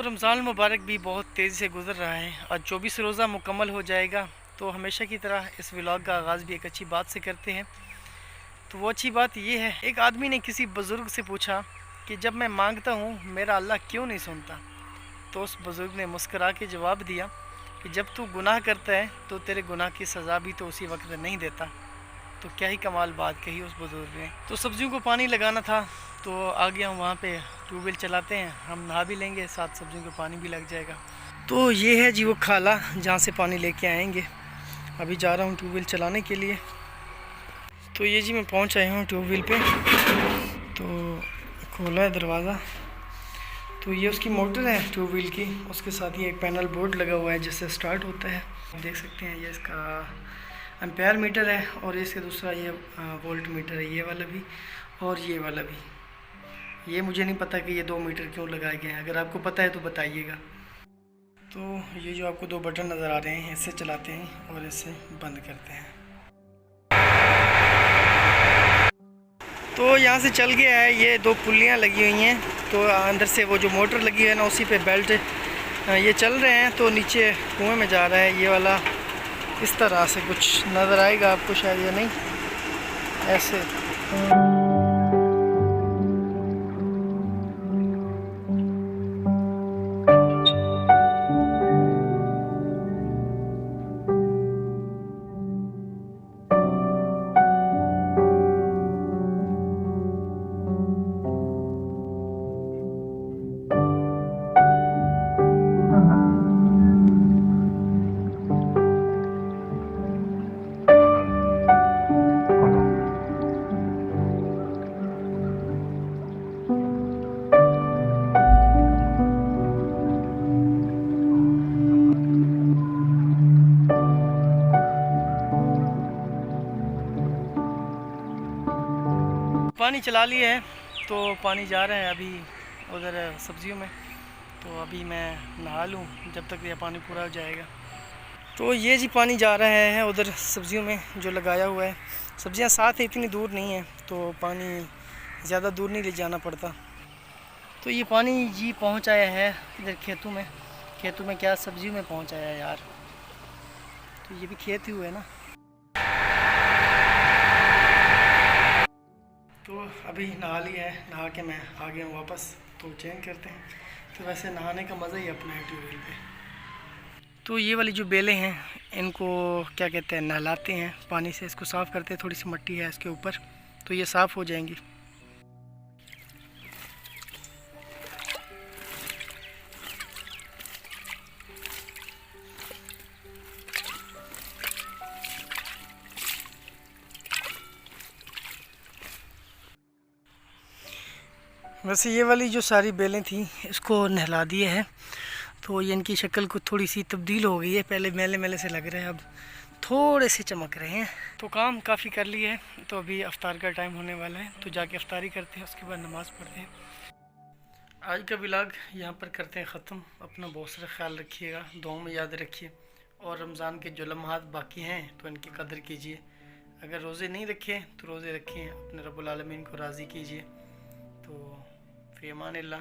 तो रमज़ान मुबारक भी बहुत तेज़ी से गुज़र रहा है। आज 24 रोज़ा मुकम्मल हो जाएगा। तो हमेशा की तरह इस व्लॉग का आगाज़ भी एक अच्छी बात से करते हैं। तो वो अच्छी बात ये है, एक आदमी ने किसी बुज़ुर्ग से पूछा कि जब मैं मांगता हूँ मेरा अल्लाह क्यों नहीं सुनता। तो उस बुज़ुर्ग ने मुस्करा के जवाब दिया कि जब तू गुनाह करता है तो तेरे गुनाह की सज़ा भी तो उसी वक्त नहीं देता। तो क्या ही कमाल बात कही उस बुज़ुर्ग ने। तो सब्जियों को पानी लगाना था, तो आ गया हूँ वहाँ पे। ट्यूबवेल चलाते हैं, हम नहा भी लेंगे, साथ सब्जियों को पानी भी लग जाएगा। तो ये है जी वो खाला जहाँ से पानी लेके आएंगे। अभी जा रहा हूँ ट्यूबवेल चलाने के लिए। तो ये जी मैं पहुँच आया हूँ ट्यूबवेल पे। तो खोला है दरवाज़ा। तो ये उसकी मोटर है ट्यूबवेल की, उसके साथ ही एक पैनल बोर्ड लगा हुआ है जिससे स्टार्ट होता है। देख सकते हैं ये इसका एम्पेयर मीटर है और इसके दूसरा ये वोल्ट मीटर है, ये वाला भी और ये वाला भी। ये मुझे नहीं पता कि ये 2 मीटर क्यों लगाए गए हैं, अगर आपको पता है तो बताइएगा। तो ये जो आपको 2 बटन नज़र आ रहे हैं, इससे चलाते हैं और इससे बंद करते हैं। तो यहाँ से चल गया है, ये 2 पुल्लियाँ लगी हुई हैं। तो अंदर से वो जो मोटर लगी है ना, उसी पे बेल्ट ये चल रहे हैं। तो नीचे कुएं में जा रहा है ये वाला। इस तरह से कुछ नज़र आएगा आपको शायद, या नहीं ऐसे। पानी चला लिए है, तो पानी जा रहा है अभी उधर सब्जियों में। तो अभी मैं नहा लूँ जब तक ये पानी पूरा हो जाएगा। तो ये जी पानी जा रहा है उधर सब्जियों में जो लगाया हुआ है। सब्जियां साथ है, इतनी दूर नहीं है, तो पानी ज़्यादा दूर नहीं ले जाना पड़ता। तो ये पानी जी पहुँच आया है इधर खेतों में। खेतों में क्या, सब्जियों में पहुँच आया है यार। तो ये भी खेत ही हुए ना। तो अभी नहा लिया है, नहा के मैं आ गया हूँ वापस। तो चेंज करते हैं। तो वैसे नहाने का मज़ा ही अपना है ट्यूबवेल पे। तो ये वाली जो बेलें हैं, इनको क्या कहते हैं, नहलाते हैं पानी से, इसको साफ़ करते हैं। थोड़ी सी मिट्टी है इसके ऊपर, तो ये साफ़ हो जाएंगी। वैसे ये वाली जो सारी बेलें थी, इसको नहला दिए हैं। तो ये इनकी शक्ल को थोड़ी सी तब्दील हो गई है, पहले मैले मैले से लग रहे हैं, अब थोड़े से चमक रहे हैं। तो काम काफ़ी कर लिया है। तो अभी अफ्तार का टाइम होने वाला है, तो जाके अफ्तारी करते हैं, उसके बाद नमाज़ पढ़ते हैं। आज का व्लॉग यहाँ पर करते हैं ख़त्म। अपना बहुत सारा ख्याल रखिएगा, दुआओं में याद रखिए। और रमज़ान के जो लम्हात बाकी हैं तो इनकी कदर कीजिए। अगर रोज़े नहीं रखे तो रोज़े रखें, अपने रब्बुल आलमीन को राज़ी कीजिए। तो फ़ी अमान अल्लाह।